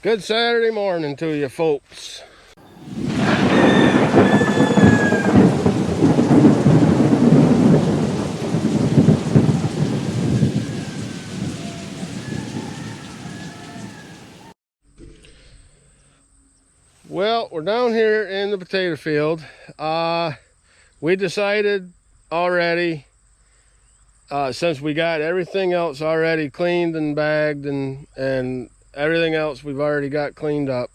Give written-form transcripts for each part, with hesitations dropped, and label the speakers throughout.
Speaker 1: Good Saturday morning to you folks. Well, we're down here in the potato field. We decided already, since we got everything else already cleaned and bagged and everything else we've already got cleaned up,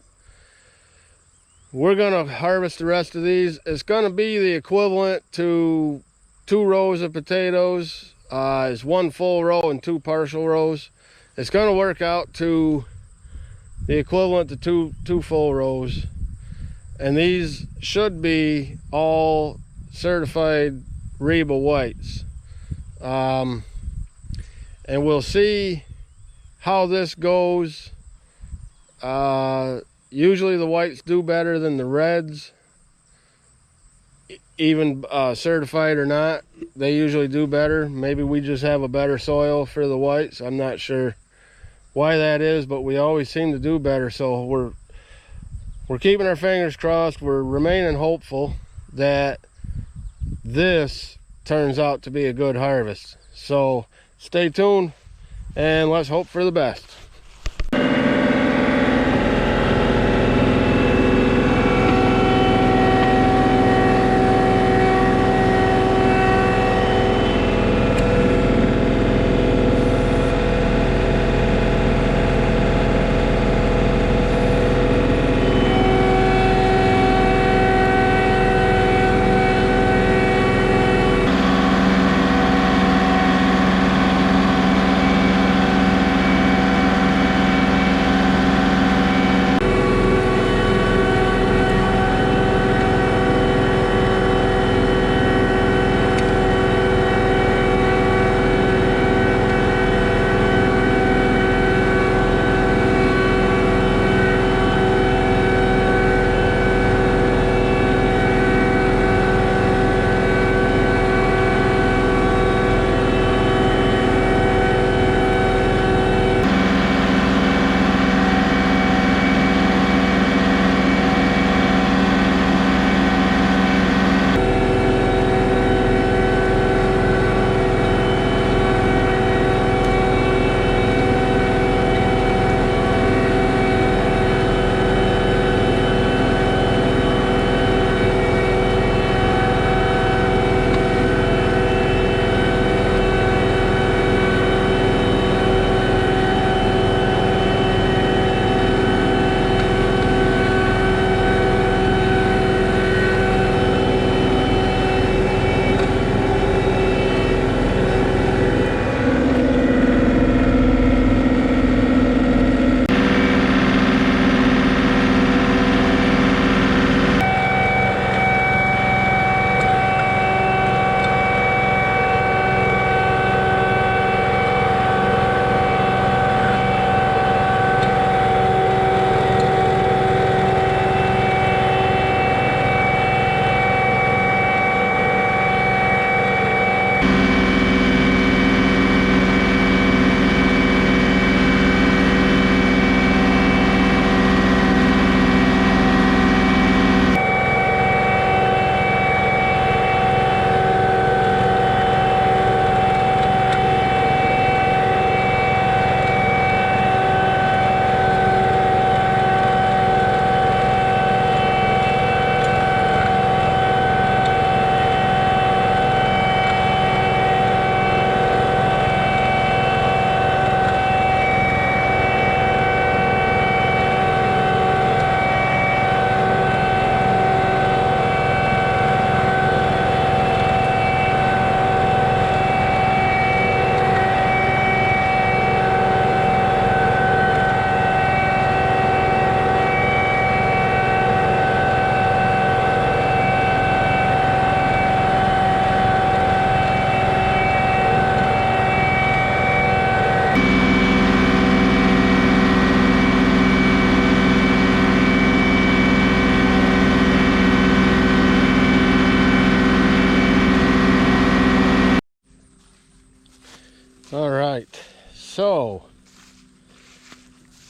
Speaker 1: we're gonna harvest the rest of these. It's gonna be the equivalent to 2 rows of potatoes. It's 1 full row and 2 partial rows. It's gonna work out to the equivalent to two full rows, and these should be all certified Reba whites. And we'll see how this goes. Usually the whites do better than the reds, even certified or not. They usually do better. Maybe we just have a better soil for the whites. I'm not sure why that is, but we always seem to do better. So we're keeping our fingers crossed. We're remaining hopeful that this turns out to be a good harvest. So stay tuned and let's hope for the best.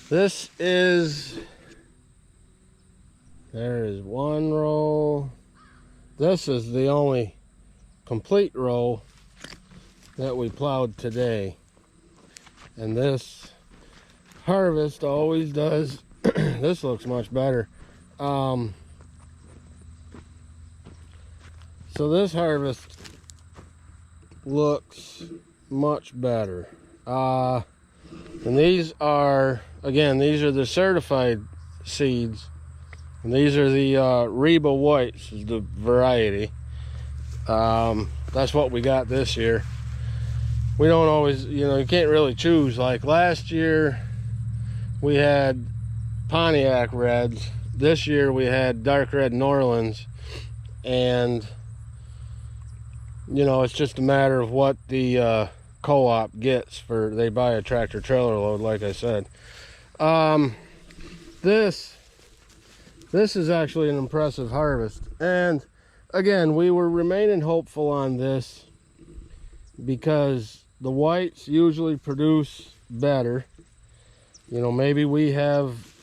Speaker 1: This is, there is one row. This is the only complete row that we plowed today. And this harvest always does, this looks much better. So this harvest looks much better. And these are, again, these are the certified seeds. And these are the Reba Whites, is the variety. That's what we got this year. We don't always, you know, you can't really choose. Like last year, we had Pontiac Reds. This year, we had Dark Red New Orleans. And, you know, it's just a matter of what the co-op gets for, they buy a tractor trailer load, like I said. This is actually an impressive harvest. And again, we were remaining hopeful on this because the whites usually produce better. You know, maybe we have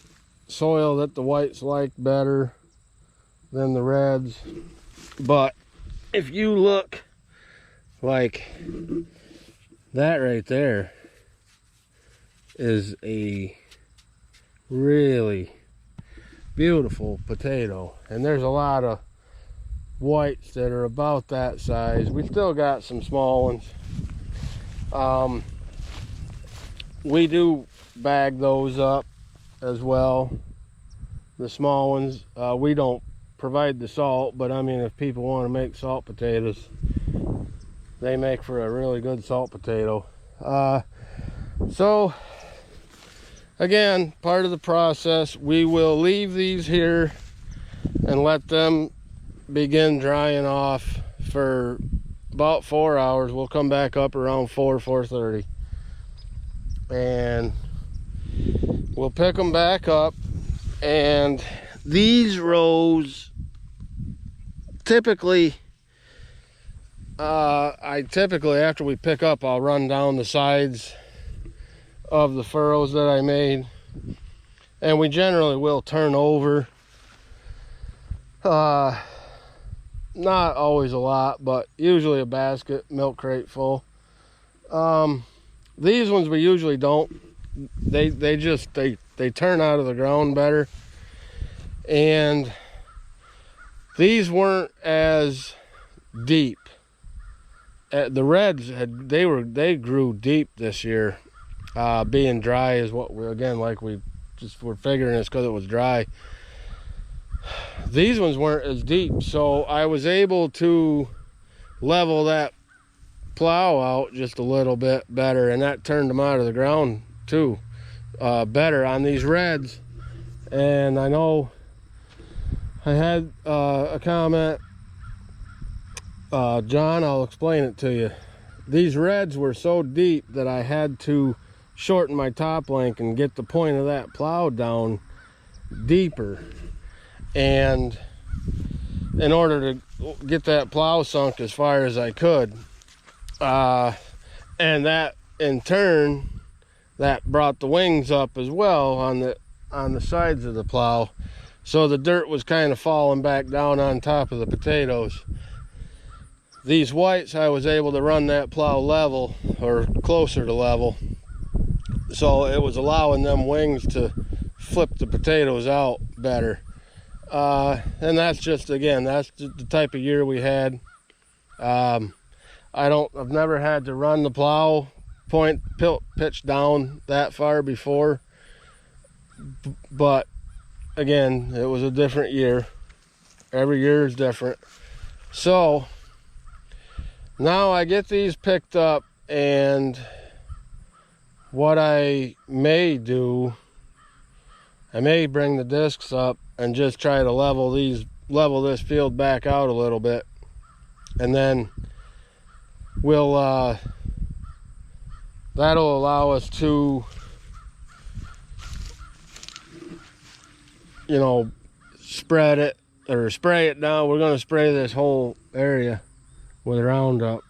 Speaker 1: soil that the whites like better than the reds. But if you look, like that right there is a really beautiful potato, and there's a lot of whites that are about that size. We still got some small ones. We do bag those up as well, the small ones. We don't provide the salt, but I mean, if people want to make salt potatoes, they make for a really good salt potato. So again, part of the process, we will leave these here and let them begin drying off for about 4 hours. We'll come back up around 4:30, and we'll pick them back up. And these rows, typically, after we pick up, I'll run down the sides of the furrows that I made, and we generally will turn over, not always a lot, but usually a basket, milk crate full. These ones we usually don't. They turn out of the ground better, and these weren't as deep. The reds they grew deep this year. Being dry is what we, again, like we're figuring it's because it was dry. These ones weren't as deep, so I was able to level that plow out just a little bit better, and that turned them out of the ground too better on these reds. And I know I had a comment, John, I'll explain it to you. These reds were so deep that I had to shorten my top length and get the point of that plow down deeper, and in order to get that plow sunk as far as I could, and that in turn that brought the wings up as well on the sides of the plow, so the dirt was kind of falling back down on top of the potatoes. These whites, I was able to run that plow level, or closer to level, so it was allowing them wings to flip the potatoes out better. And that's just, again, that's the type of year we had. I've never had to run the plow point pitch down that far before, but again, it was a different year. Every year is different. So now I get these picked up, and what I may do, I may bring the discs up and just try to level this field back out a little bit, and then we'll that'll allow us to, you know, spread it or spray it down. We're going to spray this whole area with Roundup.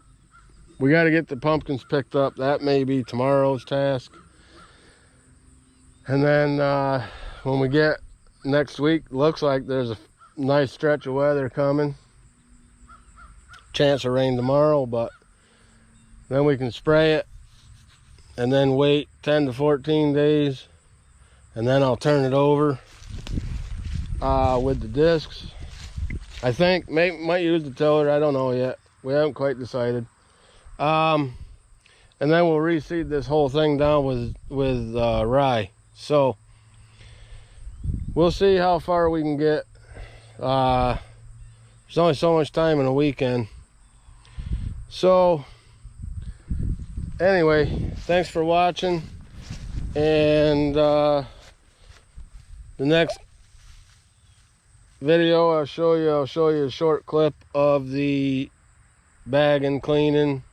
Speaker 1: We got to get the pumpkins picked up. That may be tomorrow's task. And then when we get next week, looks like there's a nice stretch of weather coming. Chance of rain tomorrow, but then we can spray it and then wait 10 to 14 days, and then I'll turn it over with the discs. I think might use the tiller, I don't know yet. We haven't quite decided. And then we'll reseed this whole thing down with rye. So we'll see how far we can get. There's only so much time in a weekend. So anyway, thanks for watching, and the next video I'll show you a short clip of the bagging, cleaning,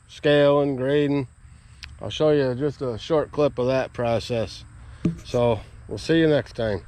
Speaker 1: scaling, grading. I'll show you just a short clip of that process. So we'll see you next time.